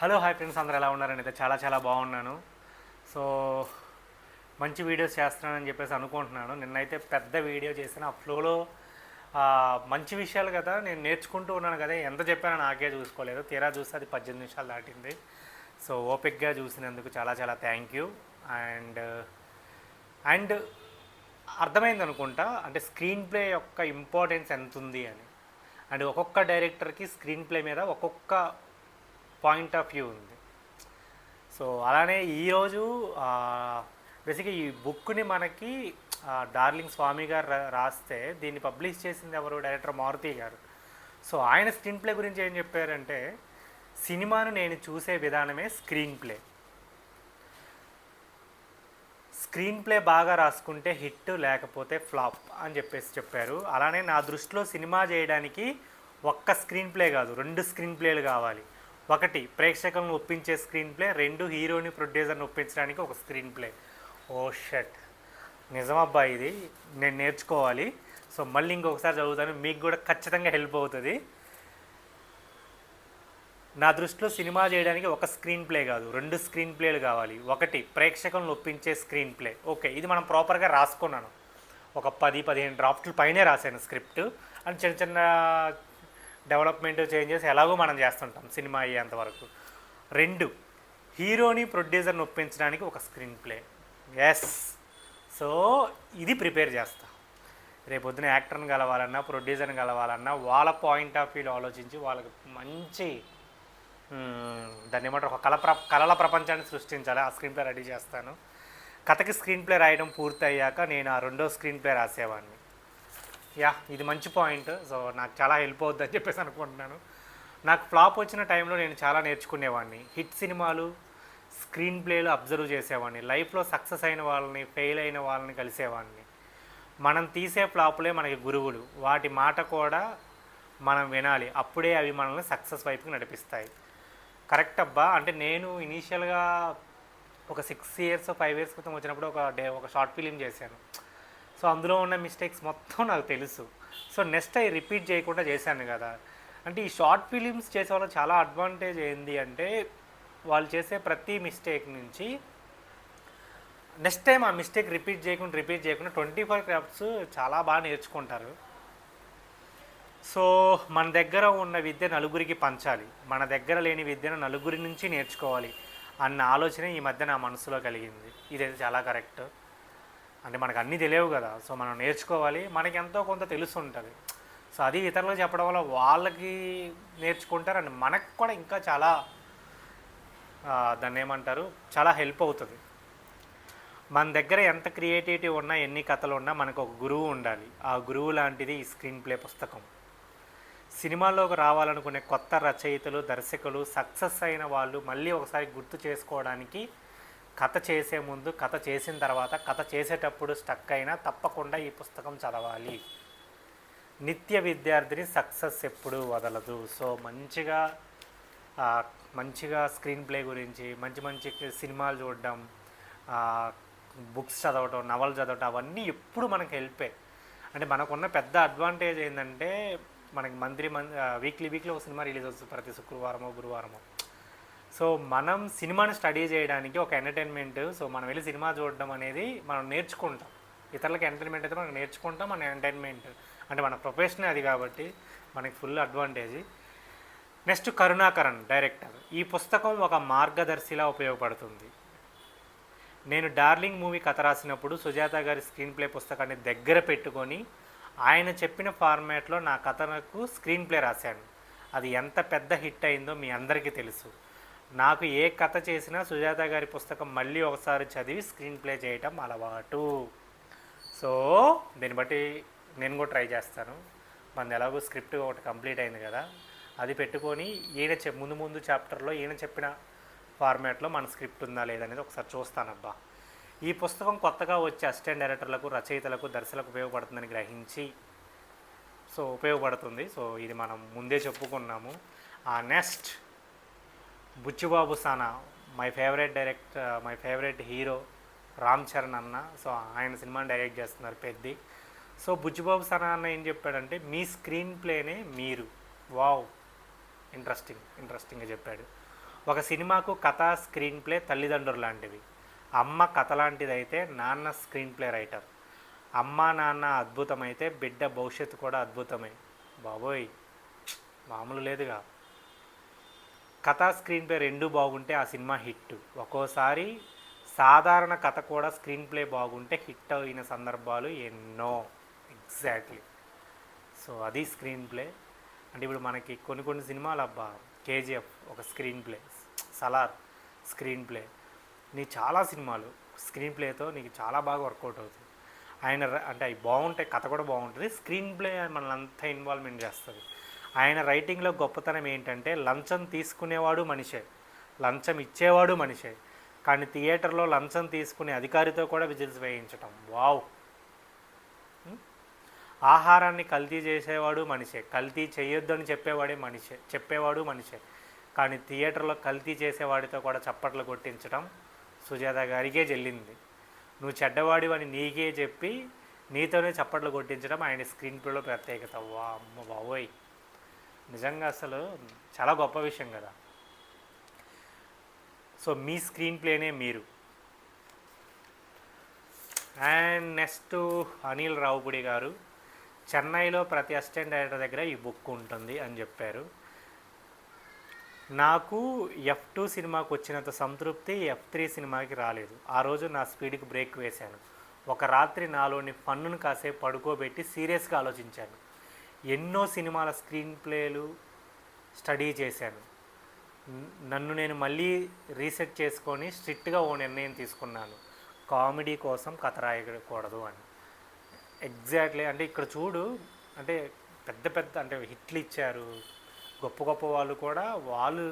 Hello hi friends, అందరూ ఎలా ఉన్నారని అయితే చాలా బాగున్నాను. సో మంచి వీడియోస్ చేస్తున్నానని చెప్పేసి అనుకుంటున్నాను. నిన్నైతే పెద్ద వీడియో చేసిన ఆ ఫ్లోలో మంచి విషయాలు కదా, నేను నేర్చుకుంటూ ఉన్నాను కదా, ఎంత చెప్పానో నాకే చూసుకోలేదు. తీరా చూస్తే అది 18 నిమిషాలు దాటింది. సో ఓపిక్గా చూసినందుకు చాలా థ్యాంక్ యూ. అండ్ అండ్ అర్థమైంది అనుకుంటా, అంటే స్క్రీన్ ప్లే యొక్క ఇంపార్టెన్స్ ఎంత ఉంది అని. అండ్ ఒక్కొక్క డైరెక్టర్కి స్క్రీన్ ప్లే మీద ఒక్కొక్క పాయింట్ ఆఫ్ వ్యూ ఉంది. సో అలానే ఈరోజు బేసిక్గా ఈ బుక్ని మనకి డార్లింగ్ స్వామి గారు రాస్తే దీన్ని పబ్లిష్ చేసింది ఎవరు? డైరెక్టర్ మారుతి గారు. సో ఆయన స్క్రీన్ ప్లే గురించి ఏం చెప్పారంటే, సినిమాను నేను చూసే విధానమే స్క్రీన్ ప్లే. స్క్రీన్ ప్లే బాగా రాసుకుంటే హిట్, లేకపోతే ఫ్లాప్ అని చెప్పారు. అలానే నా దృష్టిలో సినిమా చేయడానికి ఒక్క స్క్రీన్ ప్లే కాదు, 2 స్క్రీన్ ప్లేలు కావాలి. ఒకటి ప్రేక్షకులను ఒప్పించే స్క్రీన్ ప్లే, 2 హీరోని ప్రొడ్యూసర్ని ఒప్పించడానికి ఒక స్క్రీన్ ప్లే. ఓ షట్, నిజమబ్బా, ఇది నేను నేర్చుకోవాలి. సో మళ్ళీ ఇంకొకసారి చదువుతాను, మీకు కూడా ఖచ్చితంగా హెల్ప్ అవుతుంది. నా దృష్టిలో సినిమా చేయడానికి ఒక స్క్రీన్ ప్లే కాదు, 2 స్క్రీన్ ప్లేలు కావాలి. ఒకటి ప్రేక్షకులను ఒప్పించే స్క్రీన్ ప్లే. ఓకే, ఇది మనం ప్రాపర్గా రాసుకున్నాను. ఒక 10-15 డ్రాఫ్ట్లు పైనే రాశాను స్క్రిప్ట్. అండ్ చిన్న డెవలప్మెంట్ చేంజెస్ ఎలాగో మనం చేస్తుంటాం సినిమా అయ్యేంతవరకు. 2 హీరోని ప్రొడ్యూసర్ని ఒప్పించడానికి ఒక స్క్రీన్ ప్లే. ఎస్, సో ఇది ప్రిపేర్ చేస్తా. రేపొద్దున యాక్టర్ని కలవాలన్నా, ప్రొడ్యూసర్ని కలవాలన్నా వాళ్ళ పాయింట్ ఆఫ్ వ్యూలో ఆలోచించి వాళ్ళకి మంచి దాన్ని ఏమంటారు, ఒక కళల ప్రపంచాన్ని సృష్టించాలి. ఆ స్క్రీన్ ప్లే రెడీ చేస్తాను. కథకి స్క్రీన్ ప్లే రాయడం పూర్తయ్యాక నేను ఆ 2వ స్క్రీన్ ప్లే రాసేవాడిని. ఇది మంచి పాయింట్. సో నాకు చాలా హెల్ప్ అవుతుందని చెప్పేసి అనుకుంటున్నాను. నాకు ఫ్లాప్ వచ్చిన టైంలో నేను చాలా నేర్చుకునేవాడిని. హిట్ సినిమాలు స్క్రీన్ ప్లేలు అబ్జర్వ్ చేసేవాడిని. లైఫ్లో సక్సెస్ అయిన వాళ్ళని, ఫెయిల్ అయిన వాళ్ళని కలిసేవాడిని. మనం తీసే ఫ్లాపులే మనకి గురువులు. వాటి మాట కూడా మనం వినాలి, అప్పుడే అవి మనల్ని సక్సెస్ వైపుకి నడిపిస్తాయి. కరెక్ట్ అబ్బా. అంటే నేను ఇనీషియల్గా ఒక 6 years 5 years క్రితం వచ్చినప్పుడు ఒక షార్ట్ ఫిలిం చేశాను. సో అందులో ఉన్న మిస్టేక్స్ మొత్తం నాకు తెలుసు. సో నెక్స్ట్ అవి రిపీట్ చేయకుండా చేశాను కదా. అంటే ఈ షార్ట్ ఫిలిమ్స్ చేసే వాళ్ళకి చాలా అడ్వాంటేజ్ ఏంటి అంటే, వాళ్ళు చేసే ప్రతి మిస్టేక్ నుంచి నెక్స్ట్ టైం ఆ మిస్టేక్ రిపీట్ చేయకుండా 24 క్రాఫ్ట్స్ చాలా బాగా నేర్చుకుంటారు. సో మన దగ్గర ఉన్న విద్య నలుగురికి పంచాలి, మన దగ్గర లేని విద్యను నలుగురి నుంచి నేర్చుకోవాలి అన్న ఆలోచన ఈ మధ్య నా మనసులో కలిగింది. ఇదైతే చాలా కరెక్ట్. అంటే మనకు అన్నీ తెలియవు కదా, సో మనం నేర్చుకోవాలి. మనకి ఎంతో కొంత తెలుసుంటుంది. సో అది ఇతరులకు చెప్పడం వల్ల వాళ్ళకి నేర్చుకుంటారు, అండ్ మనకు కూడా ఇంకా చాలా దాన్ని ఏమంటారు, చాలా హెల్ప్ అవుతుంది. మన దగ్గర ఎంత క్రియేటివిటీ ఉన్నా, ఎన్ని కథలు ఉన్నా, మనకు ఒక గురువు ఉండాలి. ఆ గురువు లాంటిది ఈ స్క్రీన్ ప్లే పుస్తకం. సినిమాల్లోకి రావాలనుకునే కొత్త రచయితలు, దర్శకులు, సక్సెస్ అయిన వాళ్ళు మళ్ళీ ఒకసారి గుర్తు చేసుకోవడానికి కథ చేసే ముందు, కథ చేసిన తర్వాత, కథ చేసేటప్పుడు స్టక్ అయినా తప్పకుండా ఈ పుస్తకం చదవాలి. నిత్య విద్యార్థిని సక్సెస్ ఎప్పుడూ వదలదు. సో మంచిగా స్క్రీన్ ప్లే గురించి, మంచి సినిమాలు చూడడం, బుక్స్ చదవటం, నవలు చదవటం, అవన్నీ ఎప్పుడు మనకు హెల్పే. అంటే మనకున్న పెద్ద అడ్వాంటేజ్ ఏంటంటే, మనకి వీక్లీ ఒక సినిమా రిలీజ్ అవుతుంది, ప్రతి శుక్రవారమో గురువారమో. సో మనం సినిమాని స్టడీ చేయడానికి ఒక ఎంటర్టైన్మెంట్. సో మనం వెళ్ళి సినిమా చూడడం అనేది మనం నేర్చుకుంటాం. ఇతరులకి ఎంటర్టైన్మెంట్ అయితే మనం నేర్చుకుంటాం, మన ఎంటర్టైన్మెంట్ అంటే మన ప్రొఫెషనే అది, కాబట్టి మనకి full advantage. Next Karunakaran director. ఈ పుస్తకం ఒక మార్గదర్శిలా ఉపయోగపడుతుంది. నేను డార్లింగ్ మూవీ కథ రాసినప్పుడు సుజాత గారి స్క్రీన్ ప్లే పుస్తకాన్ని దగ్గర పెట్టుకొని ఆయన చెప్పిన ఫార్మాట్లో నా కథకు స్క్రీన్ ప్లే రాశాను. అది ఎంత పెద్ద హిట్ అయిందో మీ అందరికీ తెలుసు. నాకు ఏ కథ చేసినా సుజాత గారి పుస్తకం మళ్ళీ ఒకసారి చదివి స్క్రీన్ ప్లే చేయటం అలవాటు. సో దీన్ని బట్టి నేను కూడా ట్రై చేస్తాను. మనది ఎలాగో స్క్రిప్ట్ ఒకటి కంప్లీట్ అయింది కదా, అది పెట్టుకొని ముందు చాప్టర్లో ఈయన చెప్పిన ఫార్మాట్లో మన స్క్రిప్ట్ ఉందా లేదనేది ఒకసారి చూస్తానబ్బా. ఈ పుస్తకం కొత్తగా వచ్చే అసిస్టెంట్ డైరెక్టర్లకు, రచయితలకు, దర్శకులకు ఉపయోగపడుతుందని గ్రహించి, సో ఉపయోగపడుతుంది. సో ఇది మనం ముందే చెప్పుకున్నాము. నెక్స్ట్ బుచ్చిబాబు సానా, my favourite hero Ram Charan అన్న. సో ఆయన సినిమాని డైరెక్ట్ చేస్తున్నారు పెద్ది. సో బుచ్చిబాబు సానా అన్న ఏం చెప్పాడంటే, మీ స్క్రీన్ ప్లేనే మీరు. వావ్, ఇంట్రెస్టింగ్గా చెప్పాడు. ఒక సినిమాకు కథ, స్క్రీన్ ప్లే తల్లిదండ్రులు లాంటివి. అమ్మ కథ లాంటిదైతే నాన్న స్క్రీన్ ప్లే రైటర్. అమ్మ నాన్న అద్భుతమైతే బిడ్డ భవిష్యత్తు కూడా అద్భుతమే. బాబోయ్ మామూలు లేదుగా. కథ, స్క్రీన్ ప్లే రెండూ బాగుంటే ఆ సినిమా హిట్. ఒక్కోసారి సాధారణ కథ కూడా స్క్రీన్ ప్లే బాగుంటే హిట్ అయిన సందర్భాలు ఎన్నో. ఎగ్జాక్ట్లీ. సో అది స్క్రీన్ ప్లే అంటే ఇప్పుడు మనకి కొన్ని సినిమాలు అబ్బా, కేజీఎఫ్ ఒక screen play, Salaar screen play, నీ చాలా సినిమాలు స్క్రీన్ ప్లేతో నీకు చాలా బాగా వర్కౌట్ అవుతుంది. ఆయన అంటే అవి బాగుంటాయి, కథ కూడా బాగుంటుంది, స్క్రీన్ ప్లే మనల్ని అంతా ఇన్వాల్వ్మెంట్ చేస్తుంది. ఆయన రైటింగ్లో గొప్పతనం ఏంటంటే లంచం తీసుకునేవాడు మనిషే, లంచం ఇచ్చేవాడు మనిషే, కానీ థియేటర్లో లంచం తీసుకునే అధికారితో కూడా విజిల్స్ వేయించటం. వావ్. ఆహారాన్ని కల్తీ చేసేవాడు మనిషే, కల్తీ చేయొద్దని చెప్పేవాడు మనిషే, కానీ థియేటర్లో కల్తీ చేసేవాడితో కూడా చప్పట్లు కొట్టించడం సుజాత గారికే చెల్లింది. నువ్వు చెడ్డవాడివి అని నీకే చెప్పి నీతోనే చప్పట్లు కొట్టించడం ఆయన స్క్రీన్ ప్లేలో ప్రత్యేకత. వా అమ్మ బావోయ్, నిజంగా అసలు చాలా గొప్ప విషయం కదా. సో మీ స్క్రీన్ ప్లేనే మీరు. అండ్ నెక్స్ట్ అనిల్ రావుపుడి గారు, చెన్నైలో ప్రతి అసిస్టెంట్ డైరెక్టర్ దగ్గర ఈ బుక్ ఉంటుంది అని చెప్పారు. నాకు F2 సినిమాకి వచ్చినంత సంతృప్తి F3 సినిమాకి రాలేదు. ఆ రోజు నా స్పీడ్కి బ్రేక్ వేశాను. ఒక రాత్రి నాలోని ఫన్నును కాసేపు పడుకోబెట్టి సీరియస్గా ఆలోచించాను. ఎన్నో సినిమాల స్క్రీన్ ప్లేలు స్టడీ చేశాను. నన్ను నేను మళ్ళీ రీసెట్ చేసుకొని స్ట్రిక్ట్గా ఓ నిర్ణయం తీసుకున్నాను, కామెడీ కోసం కథ రాయకూడదు అని. ఎగ్జాక్ట్లీ. అంటే ఇక్కడ చూడు, అంటే పెద్ద అంటే హిట్లు ఇచ్చారు గొప్ప వాళ్ళు కూడా, వాళ్ళు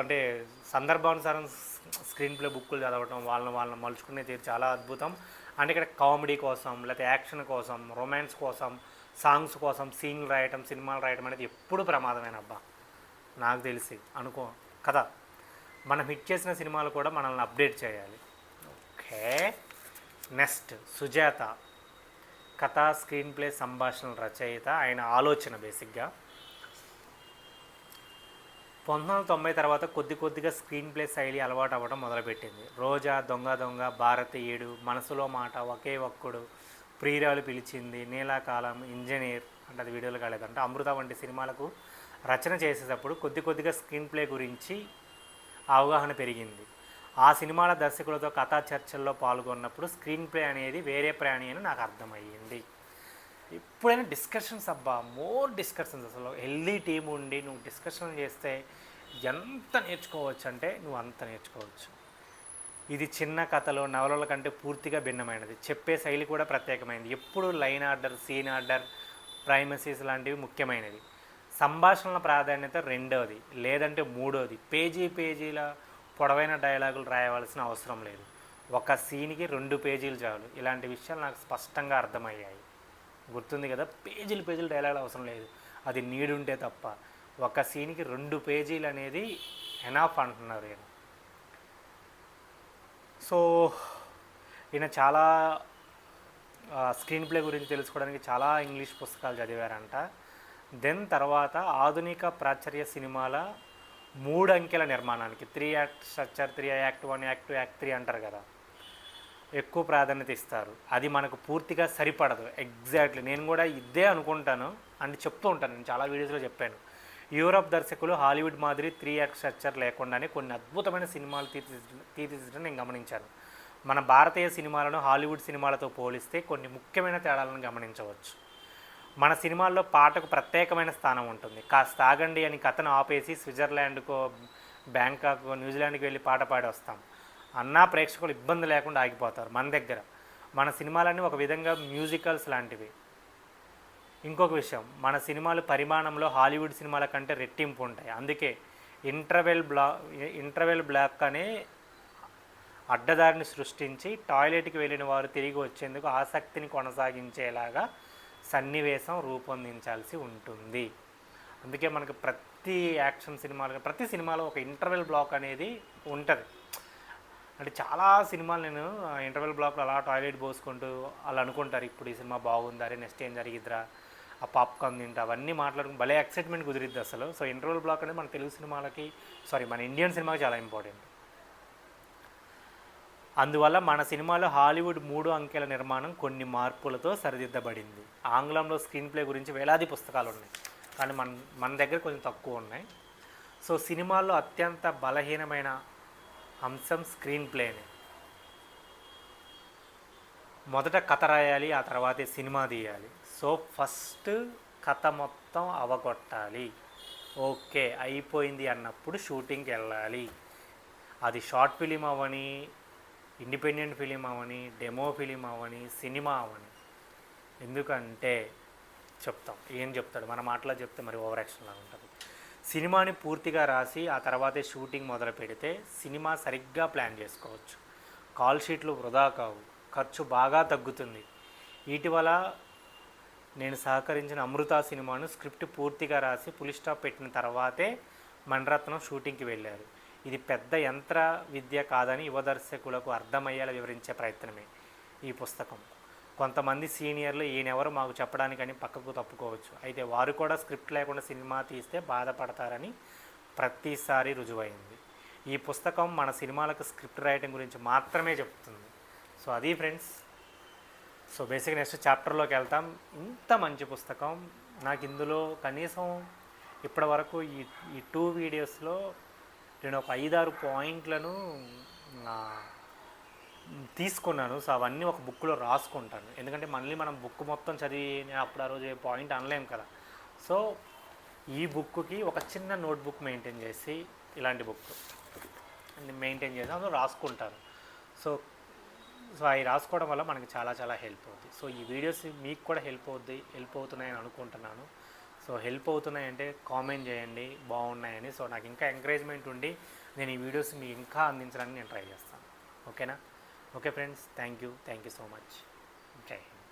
అంటే సందర్భానుసారం స్క్రీన్ ప్లే బుక్కులు చదవటం, వాళ్ళని మలుచుకునే తీరు చాలా అద్భుతం. అంటే ఇక్కడ కామెడీ కోసం, లేకపోతే యాక్షన్ కోసం, రొమాన్స్ కోసం, సాంగ్స్ కోసం సీన్లు రాయటం, సినిమాలు రాయటం అనేది ఎప్పుడు ప్రమాదమైన అబ్బా నాకు తెలిసి అనుకో కదా. మనం హిట్ చేసిన సినిమాలు కూడా మనల్ని అప్డేట్ చేయాలి. ఓకే. నెక్స్ట్ సుజాత, కథ, స్క్రీన్ ప్లే, సంభాషణల రచయిత. ఆయన ఆలోచన బేసిక్గా 1990 తర్వాత కొద్దిగా స్క్రీన్ ప్లే శైలి అలవాటు అవ్వడం మొదలుపెట్టింది. రోజా, దొంగ, భారతీయుడు, మనసులో మాట, ఒకే ఒక్కడు, ప్రియురాలు పిలిచింది, నీలాకాలం, ఇంజనీర్ అంటే అది వీడియోలు కాలేదంటే, అమృత వంటి సినిమాలకు రచన చేసేటప్పుడు కొద్దిగా స్క్రీన్ ప్లే గురించి అవగాహన పెరిగింది. ఆ సినిమాల దర్శకులతో కథా చర్చల్లో పాల్గొన్నప్పుడు స్క్రీన్ ప్లే అనేది వేరే ప్రాణి అని నాకు అర్థమయ్యింది. ఎప్పుడైనా డిస్కషన్స్ అబ్బా, మోర్ డిస్కషన్స్. అసలు హెల్దీ టీం ఉండి నువ్వు డిస్కషన్ చేస్తే ఎంత నేర్చుకోవచ్చు అంటే నువ్వు అంత నేర్చుకోవచ్చు. ఇది చిన్న కథలో నవలల కంటే పూర్తిగా భిన్నమైనది. చెప్పే శైలి కూడా ప్రత్యేకమైనది. ఎప్పుడు లైన్ ఆర్డర్, సీన్ ఆర్డర్, ప్రైమసీస్ లాంటివి ముఖ్యమైనవి. సంభాషణల ప్రాధాన్యత రెండవది, లేదంటే మూడవది. పేజీల పొడవైన డైలాగులు రాయవలసిన అవసరం లేదు. ఒక సీన్కి 2 పేజీలు చాలు. ఇలాంటి విషయాలు నాకు స్పష్టంగా అర్థమయ్యాయి. గుర్తుంది కదా, పేజీలు డైలాగులు అవసరం లేదు, అది నీడుంటే తప్ప. ఒక సీన్కి 2 పేజీలు అనేది ఎనాఫ్ అంటున్నారు ఈయన. సో ఈయన చాలా స్క్రీన్ ప్లే గురించి తెలుసుకోవడానికి చాలా ఇంగ్లీష్ పుస్తకాలు చదివారంట. దెన్ తర్వాత ఆధునిక ప్రాచుర్య సినిమాల 3 అంకెల నిర్మాణానికి 3 act structure, 3 act 1, act 2, act 3 అంటారు కదా, ఎక్కువ ప్రాధాన్యత ఇస్తారు. అది మనకు పూర్తిగా సరిపడదు. ఎగ్జాక్ట్లీ నేను కూడా ఇదే అనుకుంటాను అని చెప్తూ ఉంటాను. నేను చాలా వీడియోస్లో చెప్పాను. యూరప్ దర్శకులు హాలీవుడ్ మాదిరి 3 యాక్ట్ స్ట్రక్చర్ లేకుండానే కొన్ని అద్భుతమైన సినిమాలు తీర్చిదిద్దడం నేను గమనించాను. మన భారతీయ సినిమాలను హాలీవుడ్ సినిమాలతో పోలిస్తే కొన్ని ముఖ్యమైన తేడాలను గమనించవచ్చు. మన సినిమాల్లో పాటకు ప్రత్యేకమైన స్థానం ఉంటుంది. కాస్త ఆగండి అని కథను ఆపేసి స్విట్జర్లాండ్కో, బ్యాంకాక్, న్యూజిలాండ్కి వెళ్ళి పాట పాడి వస్తాం అన్నా ప్రేక్షకులు ఇబ్బంది లేకుండా ఆగిపోతారు. మన దగ్గర మన సినిమాలన్నీ ఒక విధంగా మ్యూజికల్స్ లాంటివి. ఇంకొక విషయం, మన సినిమాలు పరిమాణంలో హాలీవుడ్ సినిమాల కంటే రెట్టింపు ఉంటాయి. అందుకే ఇంటర్వెల్ బ్లాక్ అనే అడ్డదారిని సృష్టించి టాయిలెట్కి వెళ్ళిన వారు తిరిగి వచ్చేందుకు ఆసక్తిని కొనసాగించేలాగా సన్నివేశం రూపొందించాల్సి ఉంటుంది. అందుకే మనకు ప్రతి యాక్షన్ సినిమాలు, ప్రతి సినిమాలో ఒక ఇంటర్వెల్ బ్లాక్ అనేది ఉంటుంది. అంటే చాలా సినిమాలు నేను ఇంటర్వెల్ బ్లాక్లో అలా టాయిలెట్ పోసుకుంటూ అలా అనుకుంటారు, ఇప్పుడు ఈ సినిమా బాగుందా, నెక్స్ట్ ఏం జరిగిద్దిరా ఆ పాప్కార్న్ తింటా అవన్నీ మాట్లాడుకుని భలే ఎక్సైట్మెంట్ కుదిరిద్ది అసలు. సో ఇంటర్వల్ బ్లాక్ అనేది మన తెలుగు సినిమాలకి మన ఇండియన్ సినిమాకి చాలా ఇంపార్టెంట్. అందువల్ల మన సినిమాలో హాలీవుడ్ 3 అంకెల నిర్మాణం కొన్ని మార్పులతో సరిదిద్దబడింది. ఆంగ్లంలో స్క్రీన్ ప్లే గురించి వేలాది పుస్తకాలు ఉన్నాయి, కానీ మన దగ్గర కొంచెం తక్కువ ఉన్నాయి. సో సినిమాల్లో అత్యంత బలహీనమైన అంశం స్క్రీన్ ప్లేనే. మొదట కథ రాయాలి, ఆ తర్వాతే సినిమా తీయాలి. సో ఫస్ట్ కథ మొత్తం అవగొట్టాలి. ఓకే అయిపోయింది అన్నప్పుడు షూటింగ్కి వెళ్ళాలి. అది షార్ట్ ఫిలిం అవని, ఇండిపెండెంట్ ఫిలిం అవని, డెమో ఫిలిం అవని, సినిమా అవని. ఎందుకంటే ఏం చెప్తాడు మన మాటలో చెప్తే మరి ఓవర్ యాక్షన్ లాగా ఉంటుంది. సినిమాని పూర్తిగా రాసి ఆ తర్వాతే షూటింగ్ మొదలు పెడితే సినిమా సరిగ్గా ప్లాన్ చేసుకోవచ్చు. కాల్ షీట్లు వృధా కావు, ఖర్చు బాగా తగ్గుతుంది. ఇటీవల నేను సహకరించిన అమృత సినిమాను స్క్రిప్ట్ పూర్తిగా రాసి పులి స్టాప్ పెట్టిన తర్వాతే మణిరత్నం షూటింగ్కి వెళ్ళారు. ఇది పెద్ద యంత్ర విద్య కాదని యువ దర్శకులకు అర్థమయ్యేలా వివరించే ప్రయత్నమే ఈ పుస్తకం. కొంతమంది సీనియర్లు ఈయనెవరు మాకు చెప్పడానికని పక్కకు తప్పుకోవచ్చు, అయితే వారు కూడా స్క్రిప్ట్ లేకుండా సినిమా తీస్తే బాధపడతారని ప్రతిసారి రుజువైంది. ఈ పుస్తకం మన సినిమాలకు స్క్రిప్ట్ రైటింగ్ గురించి మాత్రమే చెప్తుంది. సో అది ఫ్రెండ్స్. సో బేసిక్గా నెక్స్ట్ చాప్టర్లోకి వెళ్తాం. ఇంత మంచి పుస్తకం నాకు ఇందులో కనీసం ఇప్పటి వరకు ఈ 2 వీడియోస్లో నేను ఒక 5-6 పాయింట్లను తీసుకున్నాను. సో అవన్నీ ఒక బుక్లో రాసుకుంటాను, ఎందుకంటే మళ్ళీ మనం బుక్ మొత్తం చదివి నేను అప్పుడు ఆ రోజు పాయింట్ అనలేము కదా. సో ఈ బుక్కి ఒక చిన్న నోట్బుక్ మెయింటైన్ చేసి, ఇలాంటి బుక్ మెయింటైన్ చేసి అందులో రాసుకుంటాను. సో అవి రాసుకోవడం వల్ల మనకి చాలా చాలా హెల్ప్ అవుతుంది. సో ఈ వీడియోస్ మీకు కూడా హెల్ప్ అవుతున్నాయని అనుకుంటున్నాను. సో హెల్ప్ అవుతున్నాయంటే కామెంట్ చేయండి బాగున్నాయని. సో నాకు ఇంకా ఎంకరేజ్మెంట్ ఉండి నేను ఈ వీడియోస్ మీకు ఇంకా అందించడానికి నేను ట్రై చేస్తాను. ఓకేనా? Okay friends, thank you so much. జై హింద్.